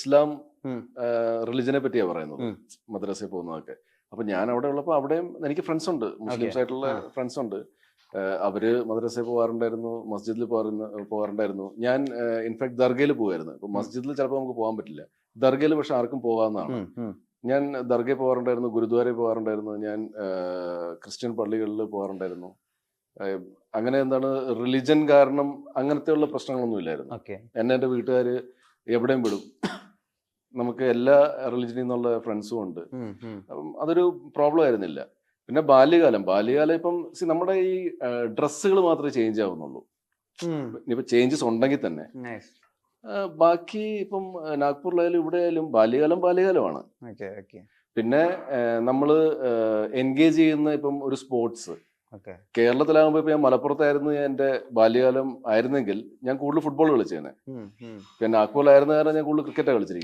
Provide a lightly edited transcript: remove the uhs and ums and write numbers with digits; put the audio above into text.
ഇസ്ലാം ഉം. റിലിജനെ പറ്റിയാണ് പറയുന്നത്, ഉം. മദ്രസയിൽ പോകുന്നതൊക്കെ. അപ്പൊ ഞാൻ അവിടെ ഉള്ളപ്പോൾ അവിടെയും എനിക്ക് ഫ്രണ്ട്സ് ഉണ്ട്, മുസ്ലിംസ് ആയിട്ടുള്ള ഫ്രണ്ട്സ് ഉണ്ട്. അവര് മദ്രസയിൽ പോകാറുണ്ടായിരുന്നു, മസ്ജിദിൽ പോകാറുണ്ടായിരുന്നു. ഞാൻ ഇൻഫാക്ട് ദർഗയിൽ പോകുമായിരുന്നു. ഇപ്പൊ മസ്ജിദിൽ ചിലപ്പോൾ നമുക്ക് പോകാൻ പറ്റില്ല, ദർഗയിൽ പക്ഷെ ആർക്കും പോകാവുന്നതാണ്. ഞാൻ ദർഗയിൽ പോകാറുണ്ടായിരുന്നു, ഗുരുദ്വാരയിൽ പോകാറുണ്ടായിരുന്നു, ഞാൻ ക്രിസ്ത്യൻ പള്ളികളിൽ പോകാറുണ്ടായിരുന്നു. അങ്ങനെ എന്താണ് റിലിജൻ കാരണം അങ്ങനത്തെ ഉള്ള പ്രശ്നങ്ങളൊന്നും ഇല്ലായിരുന്നു. എൻ്റെ വീട്ടുകാർ എവിടെയും വിടും. നമുക്ക് എല്ലാ റിലിജനിൽ നിന്നുള്ള ഫ്രണ്ട്സും ഉണ്ട്. അപ്പം അതൊരു പ്രോബ്ലം ആയിരുന്നില്ല. പിന്നെ ബാല്യകാലം ഇപ്പം നമ്മുടെ ഈ ഡ്രസ്സുകൾ മാത്രമേ ചേഞ്ച് ആവുന്നുള്ളൂ. ഇനിയിപ്പോൾ ചേഞ്ചസ് ഉണ്ടെങ്കിൽ തന്നെ ബാക്കി ഇപ്പം നാഗ്പൂരിലായാലും ഇവിടെ ആയാലും ബാല്യകാലമാണ്. പിന്നെ നമ്മൾ എൻഗേജ് ചെയ്യുന്ന ഇപ്പം ഒരു സ്പോർട്സ്, കേരളത്തിലാകുമ്പോൾ ഇപ്പൊ ഞാൻ മലപ്പുറത്തായിരുന്നു എൻ്റെ ബാല്യകാലം ആയിരുന്നെങ്കിൽ ഞാൻ കൂടുതൽ ഫുട്ബോൾ കളിച്ചേനെ. പിന്നെ നാഗ്പൂരിലായിരുന്ന കാരണം ഞാൻ കൂടുതൽ ക്രിക്കറ്റാണ് കളിച്ചിരിക്കുന്നത്.